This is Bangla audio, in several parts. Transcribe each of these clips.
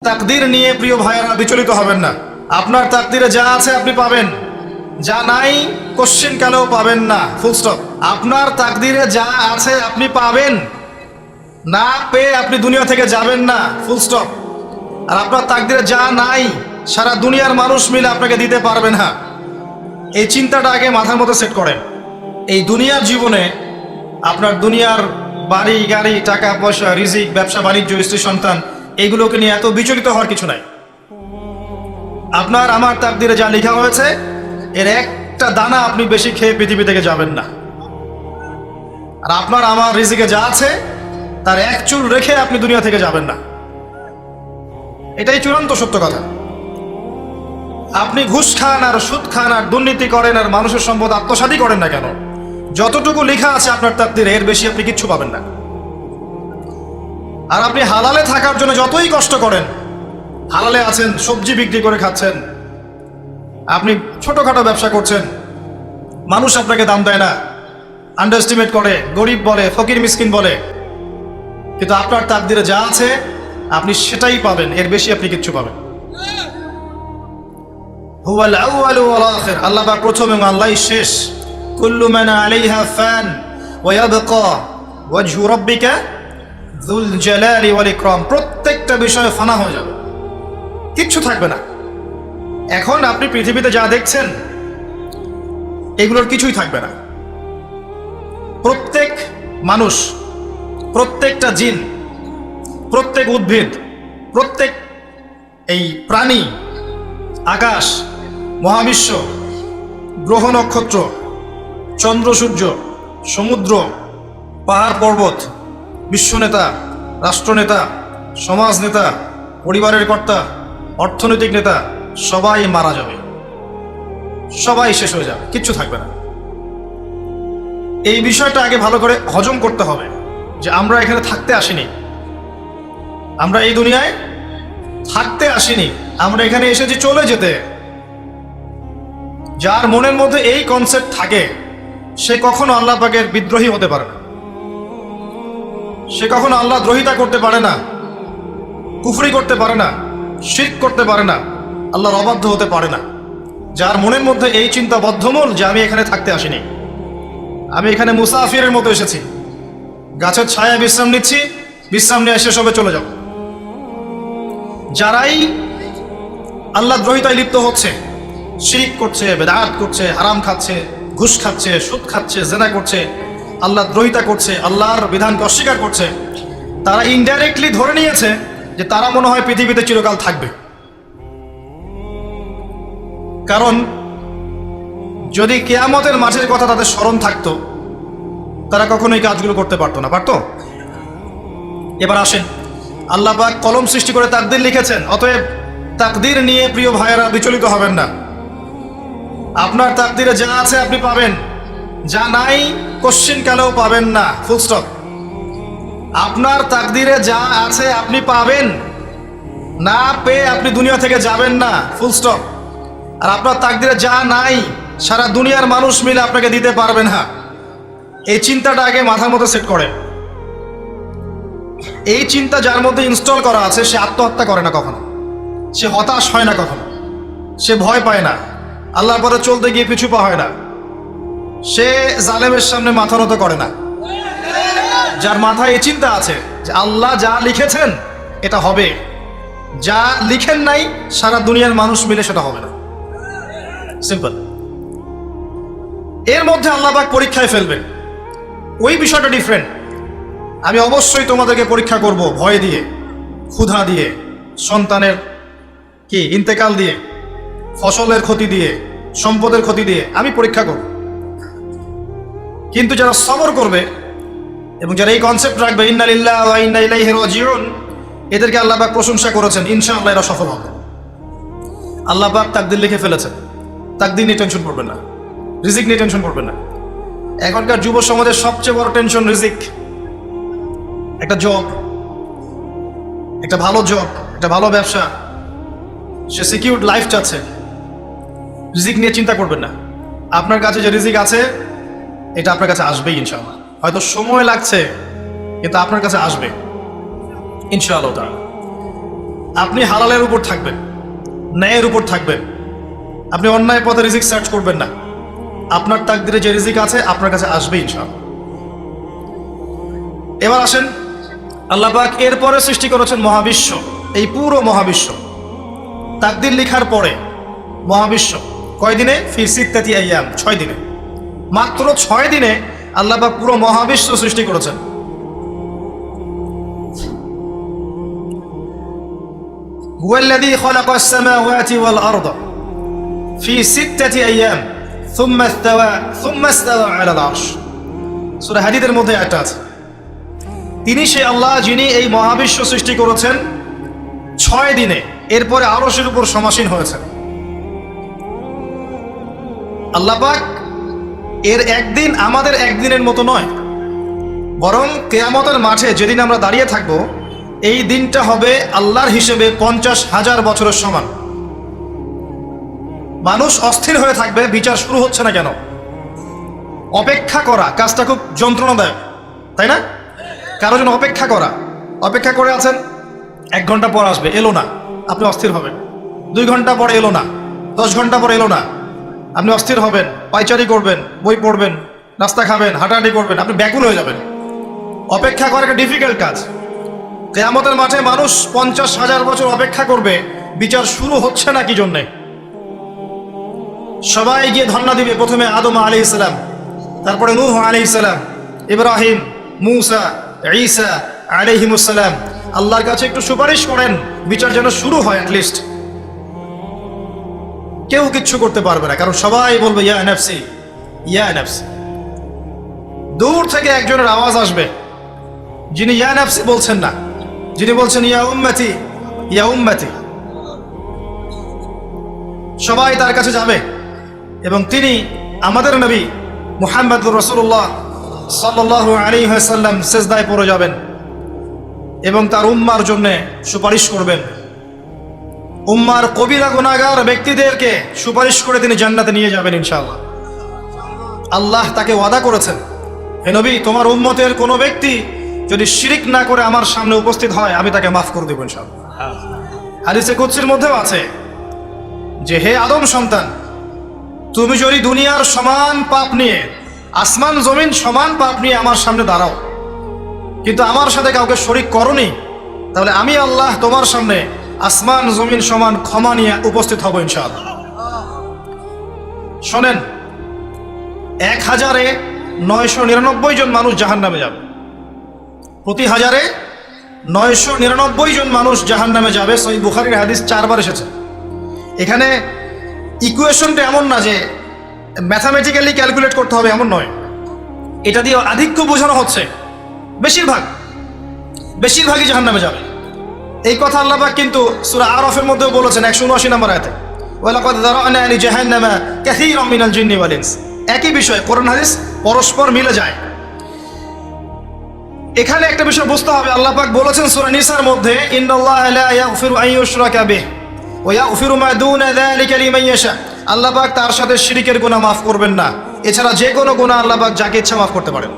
তাকদীর নিয়ে প্রিয় ভাইয়েরা বিচলিত হবেন না। আপনার তাকদীরে যা আছে আপনি পাবেন, যা নাই কোশ্চেন কালেও পাবেন না, ফুল স্টপ। আপনার তাকদীরে যা আছে আপনি পাবেন, না পেয়ে আপনি দুনিয়া থেকে যাবেন না, ফুল স্টপ। আর আপনার তাকদীরে যা নাই সারা দুনিয়ার মানুষ মিলে আপনাকে দিতে পারবে না। এই চিন্তাটা আগে মাথার মধ্যে সেট করেন। এই দুনিয়ার জীবনে আপনার দুনিয়ার বাড়ি গাড়ি টাকা পয়সা রিজিক ব্যবসা বাণিজ্য স্ত্রী সন্তান এইগুলোকে নিয়ে এত বিচলিত হওয়ার কিছু নাই। আপনার আমার তাকদীরে যা লেখা হয়েছে এর একটা দানা আপনি বেশি খেয়ে পৃথিবী থেকে যাবেন না। আর আপনার আমার রিজিকে যা আছে তার এক চুল রেখে আপনি দুনিয়া থেকে যাবেন না। এটাই চূড়ান্ত সত্য কথা। আপনি ঘুষ খান আর সুদ খান আর দুর্নীতি করেন আর মানুষের সম্পদ আত্মসাৎই করেন না কেন, যতটুকু লেখা আছে আপনার তাকদীরে এর বেশি আপনি কিচ্ছু পাবেন না। আর আপনি হালালে থাকার জন্য যতই কষ্ট করেন, হালালে আছেন, সবজি বিক্রি করে খাচ্ছেন, আপনি ছোটখাটো ব্যবসা করছেন, মানুষ আপনাকে দাম দেয় না, আন্ডারএস্টিমেট করে, গরিব বলে, ফকির মিসকিন বলে, কিন্তু আপনার তাকদীরে যা আছে আপনি সেটাই পাবেন, এর বেশি আপনি কিচ্ছু পাবেন। হুয়াল আউয়ালু ওয়াল আখির, আল্লাহ পাক প্রথম এবং আল্লাহই শেষ। কুল্লু মান আলাইহা ফান ওয়া ইয়াবকা ওয়াজহু রাব্বিকা যুল জালালি ওয়াল ইকরাম। প্রত্যেকটা বিষয় ফানা হয়ে যাবে, কিচ্ছু থাকবে না। এখন আপনি পৃথিবীতে যা দেখছেন এগুলোর কিছুই থাকবে না। প্রত্যেক মানুষ, প্রত্যেকটা জিন, প্রত্যেক উদ্ভিদ, প্রত্যেক এই প্রাণী, আকাশ, মহাবিশ্ব, গ্রহ নক্ষত্র, চন্দ্র সূর্য, সমুদ্র, পাহাড় পর্বত, বিশ্বনেতা, রাষ্ট্রনেতা, সমাজ নেতা, পরিবারের কর্তা, অর্থনৈতিক নেতা, সবাই মারা যাবে, সবাই শেষ হয়ে যাবে, কিচ্ছু থাকবে না। এই বিষয়টা আগে ভালো করে হজম করতে হবে যে আমরা এখানে থাকতে আসিনি, আমরা এই দুনিয়ায় থাকতে আসিনি, আমরা এখানে এসেছি চলে যেতে। যার মনের মধ্যে এই কনসেপ্ট থাকে সে কখনো আল্লাহ পাকের বিদ্রোহী হতে পারে না, সে কখনো আল্লাহ দ্রোহিতা করতে পারে না, কুফরি করতে পারে না, শিরক করতে পারে না, আল্লাহর অবাধ্য হতে পারে না। যার মনের মধ্যে এই চিন্তা বদ্ধমূল যে আমি এখানে থাকতে আসিনি, আমি এখানে মুসাফিরের মতো এসেছি, গাছের ছায়ায় বিশ্রাম নিচ্ছি, বিশ্রাম নিয়ে শেষ হবে চলে যাব। যারাই আল্লাহ দ্রোহিতায় লিপ্ত হচ্ছে, শিরক করছে, বেদাত করছে, হারাম খাচ্ছে, ঘুষ খাচ্ছে, সুদ খাচ্ছে, জেনা করছে, আল্লাহ দ্রোহিতা করছে, আল্লাহর বিধানকে অস্বীকার করছে, তারা ইনডাইরেক্টলি ধরে নিয়েছে যে তারা মনে হয় পৃথিবীতে চিরকাল থাকবে। কারণ যদি কিয়ামতের মাঠের কথা তাদের স্মরণ থাকতো তারা কখনোই কাজগুলো করতে পারতো না, পারতো? এবার আসেন, আল্লাহ পাক কলম সৃষ্টি করে তাকদীর লিখেছেন, অতএব তাকদীর নিয়ে প্রিয় ভাইয়েরা বিচলিত হবেন না। আপনার তাকদীরে যা আছে আপনি পাবেন, যা নাই কোশ্চেন কালেও পাবেন না, ফুল স্টপ। আপনার তাকদীরে যা আছে আপনি পাবেন, না পেয়ে আপনি দুনিয়া থেকে যাবেন না, ফুল স্টপ। আর আপনার তাকদীরে যা নাই সারা দুনিয়ার মানুষ মিলে আপনাকে দিতে পারবে না। এই চিন্তাটা আগে মাথার মধ্যে সেট করেন। এই চিন্তা যার মধ্যে ইনস্টল করা আছে সে আত্মহত্যা করে না কখনো, সে হতাশ হয় না কখনো, সে ভয় পায় না, আল্লাহর পরে চলতে গিয়ে পিছু পা হয় না, সে জালেমের সামনে মাথা নত করে না। যার মাথায় এই চিন্তা আছে যে আল্লাহ যা লিখেছেন এটা হবে, যা লিখেন নাই সারা দুনিয়ার মানুষ মিলে সেটা হবে না, সিম্পল। এর মধ্যে আল্লাহ পাক পরীক্ষায় ফেলবেন, ওই বিষয়টা ডিফারেন্ট। আমি অবশ্যই তোমাদেরকে পরীক্ষা করব ভয় দিয়ে, ক্ষুধা দিয়ে, সন্তানের কি ইন্তেকাল দিয়ে, ফসলের ক্ষতি দিয়ে, সম্পদের ক্ষতি দিয়ে আমি পরীক্ষা করব। কিন্তু যারা সবর করবে এবং যারা এই কনসেপ্ট রাখবে ইন্না লিল্লাহি ওয়া ইন্না ইলাইহি রাজিউন, এদেরকে আল্লাহ পাক প্রশংসা করেছেন, ইনশাআল্লাহ এরা সফল হবে। আল্লাহ পাক তাকদীর লিখে ফেলেছেন, তাকদীর নিয়ে টেনশন করবেন না, রিজিক নিয়ে টেনশন করবেন না। এখনকার যুব সমাজের সবচেয়ে বড় টেনশন রিজিক। একটা জব, একটা ভালো জব, একটা ভালো ব্যবসা, সে সিকিউরড লাইফ চাচ্ছে, রিজিক নিয়ে চিন্তা করবেন না। আপনার কাছে যে রিজিক আছে এটা আপনার কাছে আসবেই ইনশাআল্লাহ, হয়তো সময় লাগছে কিন্তু আপনার কাছে আসবে ইনশাআল্লাহ তাআলা। আপনি হালালের উপর থাকবেন, ন্যায়ের উপর থাকবেন, আপনি অন্যায় পথে রিজিক সার্চ করবেন না। আপনার তাকদিরে যে রিজিক আছে আপনার কাছে আসবে ইনশাআল্লাহ। এবার আসেন, আল্লাহ পাক এরপরে সৃষ্টি করেছেন মহাবিশ্ব। এই পুরো মহাবিশ্ব তাকদির লিখার পরে মহাবিশ্ব কয় দিনে? ফি সিত্তাতি আইয়াম, 6 দিনে। মাত্র 6 দিনে আল্লাহ পাক পুরো মহাবিশ্ব সৃষ্টি করেছেন। হুয়াল্লাযী খালাকাস সামাওয়াতি ওয়াল আরদা ফি সিত্তাতি আইয়াম সুম্মা ইসতাওয়া আলাল আরশ। সূরা হাদীদের মধ্যে একটা আছে, তিনি সে আল্লাহ যিনি এই মহাবিশ্ব সৃষ্টি করেছেন 6 দিনে, এরপরে আরশের উপর সমাসীন হয়েছেন। আল্লাহ পাক এর একদিন আমাদের একদিনের মতো নয়, বরং কিয়ামতের মাঠে যেদিন আমরা দাঁড়িয়ে থাকব, এই দিনটা হবে আল্লাহর হিসেবে 50,000 বছরের সমান। মানুষ অস্থির হয়ে থাকবে, বিচার শুরু হচ্ছে না কেন। অপেক্ষা করা কাজটা খুব যন্ত্রণাদায়ক, তাই না? কারো জন্য অপেক্ষা করে আছেন, 1 ঘন্টা পর আসবে, এলো না, আপনি অস্থির হবেন। 2 ঘন্টা পর এলো না, 10 ঘন্টা পর এলো না, আপনি অস্থির হবেন, পাইচারি করবেন, বই পড়বেন, নাস্তা খাবেন, হাঁটাহাঁটি করবেন, আপনি ব্যাকুল হয়ে যাবেন। অপেক্ষা করা একটা ডিফিকাল্ট কাজ। কিয়ামতের মাঠে মানুষ 50,000 বছর অপেক্ষা করবে, বিচার শুরু হচ্ছে না কি জন্যে। সবাই গিয়ে ধর্ণা দিবে, প্রথমে আদম আলাইহিস সালাম, তারপরে নূহ আলাইহিস সালাম, ইব্রাহিম, মূসা, ঈসা আলাইহিমুস সালাম। আল্লাহর কাছে একটু সুপারিশ করেন, বিচার যেন শুরু হয় অ্যাটলিস্ট। কেউ কিচ্ছু করতে পারবে না, কারণ সবাই বলবে ইয়া নাফসি ইয়া নাফসি। দূর থেকে একজনের আওয়াজ আসবে, যিনি ইয়া নাফসি বলছেন না, যিনি বলছেন ইয়া উম্মতি ইয়া উম্মতি। সবাই তার কাছে যাবে এবং তিনি আমাদের নবী মুহাম্মদুর রাসূলুল্লাহ সাল্লাল্লাহু আলাইহি ওয়াসাল্লাম সিজদায় পড়ে যাবেন এবং তার উম্মার জন্য সুপারিশ করবেন। উম্মার কবিরা গুনাহগার ব্যক্তিদেরকে সুপারিশ করে তিনি জান্নাতে নিয়ে যাবেন ইনশাআল্লাহ। আল্লাহ তাকে ওয়াদা করেছেন, হে নবী, তোমার উম্মতের কোনো ব্যক্তি যদি শিরিক না করে আমার সামনে উপস্থিত হয়, আমি তাকে মাফ করে দেব ইনশাআল্লাহ। হাদিসে কুদসির মধ্যেও আছে যে, হে আদম সন্তান, তুমি যদি দুনিয়ার সমান পাপ নিয়ে, আসমান জমিন সমান পাপ নিয়ে আমার সামনে দাঁড়াও, কিন্তু আমার সাথে কাউকে শরিক করনি, তাহলে আমি আল্লাহ তোমার সামনে আসমান জমিন সমান ক্ষমা নিয়ে উপস্থিত হব ইনশাআল্লাহ। শোনেন, 1,999 জন মানুষ জাহান্নামে যাবে, প্রতি 1000-এ 999 জন মানুষ জাহান্নামে যাবে। সহিহ বুখারীর হাদিস 4 বার এসেছে। এখানে ইকুয়েশনটা এমন না যে ম্যাথামেটিক্যালি ক্যালকুলেট করতে হবে, এমন নয়। এটা দিয়ে আধিক্য বোঝানো হচ্ছে, বেশিরভাগই জাহান্নামে যাবে। এই কথা আল্লাহ পাক কিন্তু সূরা আরাফের মধ্যেও বলেছেন 179 নম্বর আয়াতে, ওয়ালাকাদ যারা'না লিজাহান্নামা কাসীরাম মিনাল জিন্নি ওয়াল ইনস। একই বিষয়, কোরআন হাদিস পরস্পর মিলে যায়। এখানে একটা বিষয় বুঝতে হবে, আল্লাহ পাক বলেছেন সূরা নিসার মধ্যে, ইন্নাল্লাহা লা ইয়াগফিরু আন ইউশরাকা বিহি ওয়া ইয়াগফিরু মা দুনা যালিকা লিমান ইয়াশা। আল্লাহ পাক তার সাথে শিরকের গুনাহ মাফ করবেন না, এছাড়া যে কোনো গুনাহ আল্লাহ পাক যাকে ইচ্ছা মাফ করতে পারেন।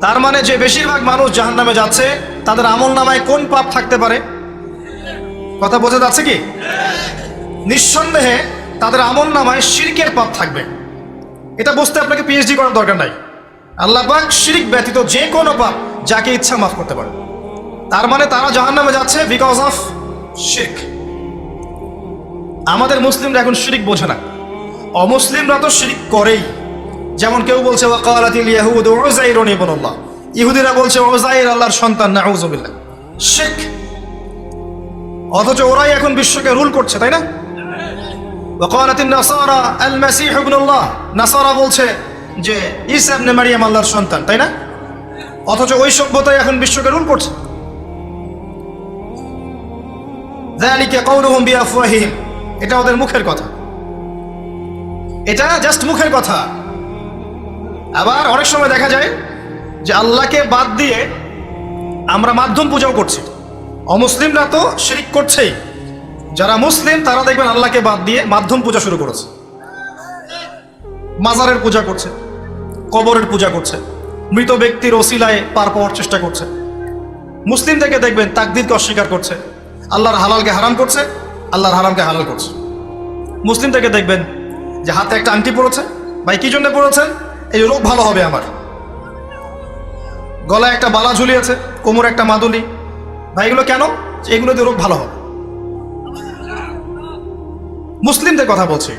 তার মানে যে বেশিরভাগ মানুষ জাহান্নামে যাচ্ছে, তাদের আমল নামায় কোন পাপ থাকতে পারে? কথা বোঝা যাচ্ছে কি? নিঃসন্দেহে তাদের আমল নামায় শিরকের পাপ থাকবে। এটা বুঝতে আপনাকে পিএইচডি করার দরকার নাই। আল্লাহ পাক শিরক ব্যতীত যে কোনো পাপ যাকে ইচ্ছা মাফ করতে পারে। তার মানে তারা জাহান্নামে যাচ্ছে বিকজ অফ শিরক। আমাদের মুসলিমরা এখন শিরক বোঝে না, অমুসলিমরা তো শিরক করেই। যেমন কেউ বলছে ওয়াকালাতিল ইয়াহুদু উযাইরুন ইবনুল্লাহ, ইহুদিরা বলছে উযাইর আল্লাহর সন্তান, নাউযুবিল্লাহ, শিরক। অথচ ওরাই এখন বিশ্বকে রুল করছে, তাই না? ওয়াকালাতিন নাসারা আল মাসীহ ইবনুল্লাহ, নাসারা বলছে যে ঈসা ইবনে মারইয়াম আল্লাহর সন্তান, তাই না? অথচ ওই সভ্যতাই এখন বিশ্বকে রুল করছে। যালিকা কাউলুহুম বিআফওয়াহিহিম, এটা ওদের মুখের কথা, এটা জাস্ট মুখের কথা। আবার অনেক সময় দেখা যায় যে আল্লাহকে বাদ দিয়ে আমরা মাধ্যম পূজাও করছি। অমুসলিমরা তো শিরক করছেই, যারা মুসলিম তারা দেখবেন আল্লাহকে বাদ দিয়ে মাধ্যম পূজা শুরু করেছে। মাজারের পূজা করছে, কবরের পূজা করছে, মৃত ব্যক্তির ওসিলায় পার পাওয়ার চেষ্টা করছে। মুসলিম থেকে দেখবেন তাকদীরকে অস্বীকার করছে, আল্লাহর হালালকে হারাম করছে, আল্লাহর হারামকে হালাল করছে। মুসলিম থেকে দেখবেন যে হাতে একটা আংটি পড়েছে, ভাই কি জন্য পড়েছেন? এই রোগ ভালো হবে আমার। গলায় একটা বালা ঝুলিয়েছে, কোমরে একটা মাদুলি, ভাই এগুলো কেন? এগুলো দিয়ে রোগ ভালো হবে। মুসলিমদের কথা বলছি,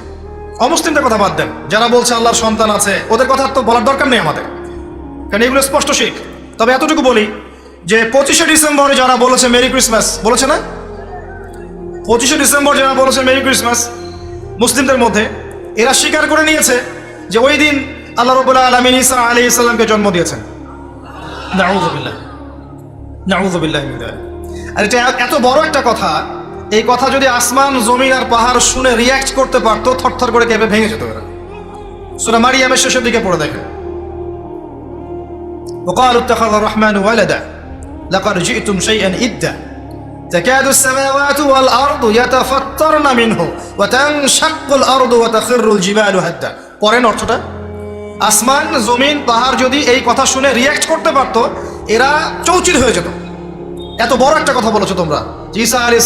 অমুসলিমদের কথা বাদ দেন। যারা বলছে আল্লাহর সন্তান আছে, ওদের কথা তো বলার দরকার নেই আমাদের, কারণ এগুলো স্পষ্ট শিখ। তবে এতটুকু বলি যে 25শে ডিসেম্বরে যারা বলেছে মেরি ক্রিসমাস, বলেছে না? 25শে ডিসেম্বর যারা বলেছে মেরি ক্রিসমাস, মুসলিমদের মধ্যে এরা স্বীকার করে নিয়েছে যে ওই দিন আল্লাহ রাব্বুল আলামিন ঈসা আলাইহিস সালামকে জন্ম দিয়েছেন। নাউযুবিল্লাহ, নাউযুবিল্লাহ মিন যালিক। আর এটা এত বড় একটা কথা, এই কথা যদি আসমান জমিন আর পাহাড় শুনে রিয়্যাক্ট করতে পারতো, থরথর করে কেঁপে ভেঙে যেত এরা। সূরা মারিয়ামের শেষের দিকে পড়ে দেখেন, وقالوا اتخذ الرحمن ولدا لقد جئتم شيئا إدا تكاد السماوات والأرض يتفطرن منه وتنشق الأرض وتخر الجبال هدا। পরেন অর্থটা, আসমান জমিন পাহাড় যদি এই কথা শুনে রিয়্যাক্ট করতে পারতো, এরা চৌচির হয়ে যেত। এত বড় একটা কথা বলেছো তোমরা, ঈসা আলাইহিস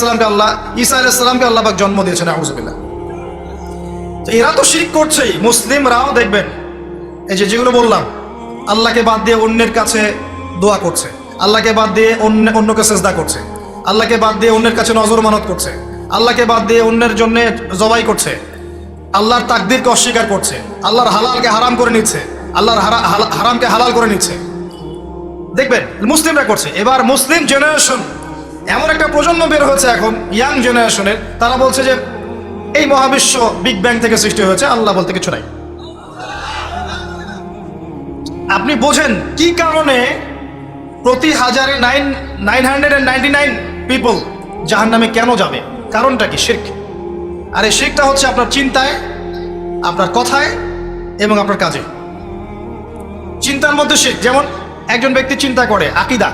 সালামকে আল্লাহ পাক জন্ম দিয়েছেন। আউযুবিল্লাহ। তো এরা তো শিরক করছেই। মুসলিমরাও দেখবেন এই যে যেগুলো বললাম, আল্লাহকে বাদ দিয়ে অন্যের কাছে দোয়া করছে, আল্লাহকে বাদ দিয়ে অন্যকে সেজদা করছে, আল্লাহকে বাদ দিয়ে অন্যের কাছে নজর মানত করছে, আল্লাহকে বাদ দিয়ে অন্যের জন্য জবাই করছে, আল্লাহর তাকদীরকে অস্বীকার করছে, আল্লাহর হালালকে হারাম করে নিচ্ছে, আল্লাহর হারামকে হালাল করে নিচ্ছে। দেখবেন মুসলিমরা করছে। এবার মুসলিম জেনারেশন, এমন একটা প্রজন্ম বের হয়েছে এখন, ইয়াং জেনারেশনের, তারা বলছে যে এই মহাবিশ্ব বিগ ব্যাং থেকে সৃষ্টি হয়েছে, আল্লাহ বলতে কিছু নাই। আপনি বোঝেন কি কারণে প্রতি হাজারে 999 পিপল জাহান্নামে কেন যাবে? কারণটা কি? শিরক। আর এই শিরকটা হচ্ছে আপনার চিন্তায়, আপনার কথায় এবং আপনার কাজে। চিন্তার মধ্যে শিরক। যেমন একজন ব্যক্তি চিন্তা করে আকীদা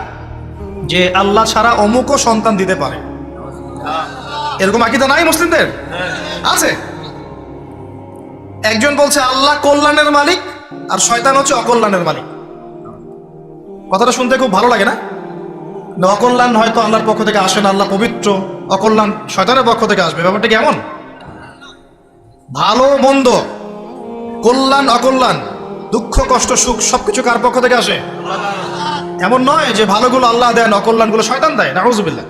যে আল্লাহ ছাড়া অমুকও সন্তান দিতে পারে, এরকম আকীদা নাই মুসলিমদের? আছে। একজন বলছে আল্লাহ কল্যাণের মালিক আর শয়তান হচ্ছে অকল্যাণের মালিক। কথাটা শুনতে খুব ভালো লাগে না? অকল্যাণ হয়তো আল্লাহর পক্ষ থেকে আসে না, আল্লাহ পবিত্র, অকল্যাণ শয়তানের পক্ষ থেকে আসবে। ব্যাপারটা কেমন? ভালো মন্দ, কল্যাণ অকল্যাণ, দুঃখ কষ্ট সুখ সবকিছু কার পক্ষ থেকে আসে? এমন নয় যে ভালোগুলো আল্লাহ দেন, অকল্যাণগুলো শয়তান দেয়। নাউযুবিল্লাহ।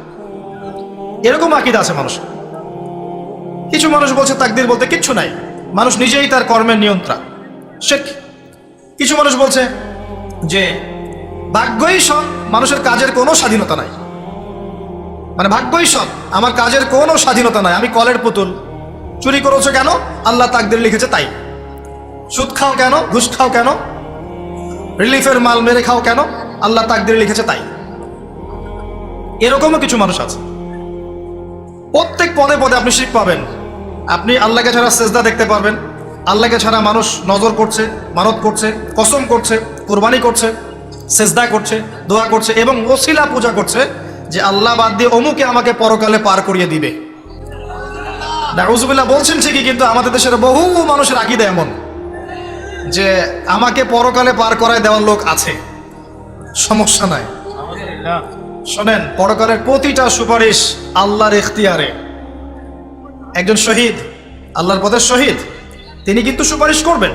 এরকম আকীদা আছে মানুষ। কিছু মানুষ বলছে তাকদীর বলতে কিচ্ছু নাই, মানুষ নিজেই তার কর্মের নিয়ন্ত্রণ, শিরক। কিছু মানুষ বলছে যে ভাগ্যই সব, মানুষের কাজের কোনো স্বাধীনতা নাই। মানে ভাগ্যই সব, আমার কাজের কোনো স্বাধীনতা নাই, আমি কলের পুতুল। চুরি করেছো কেন? আল্লাহ তাকদীর লিখেছে তাই। সুদ খাও কেন? ঘুষ খাও কেন? রিলিফের মাল মেরে খাও কেন? আল্লাহ তাকদীর লিখেছে তাই। এরকমও কিছু মানুষ আছে। প্রত্যেক পদে পদে আপনি শিরক পাবেন। আপনি আল্লাহকে ছাড়া সেজদা দেখতে পারবেন, আল্লাহকে ছাড়া মানুষ নজর করছে, মানত করছে, কসম করছে, কুরবানি করছে, সেজদা করছে, দোয়া করছে এবং ওসিলা পূজা করছে যে আল্লাহ বাদ দিয়ে অমুকে আমাকে পরকালে পার করিয়ে দিবে। নাউযুবিল্লাহ বলছেন ঠিকই, কিন্তু আমাদের দেশের বহু মানুষের আকীদা এমন যে আমাকে পরকালে পার করায় দেওয়ার লোক আছে, সমস্যা নাই। শোনেন, পরকালের প্রতিটা সুপারিশ আল্লাহর ইখতিয়ারে। একজন শহীদ, আল্লাহর পথের শহীদ, তিনি কিন্তু সুপারিশ করবেন,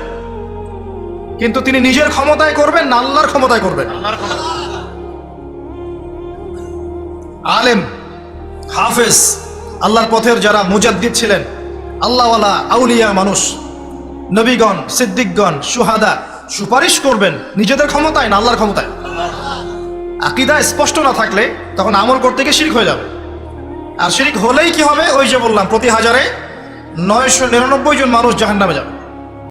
কিন্তু তিনি নিজের ক্ষমতায় করবেন না আল্লাহর ক্ষমতায় করবেন? আলেম, হাফেজ, আল্লাহর পথের যারা মুজাদ্দিদ ছিলেন, আল্লাহওয়ালা আউলিয়া মানুষ, নবীগণ, সিদ্দিকগণ, সুহাদা, সুপারিশ করবেন নিজেদের ক্ষমতায় না আল্লাহর ক্ষমতায়? আকীদা স্পষ্ট না থাকলে তখন আমল করতে গিয়ে শিরক হয়ে যাবে। আর শিরক হলেই কি হবে? ওই যে বললাম, প্রতি হাজারে 999 জন মানুষ জাহান্নামে যাবে।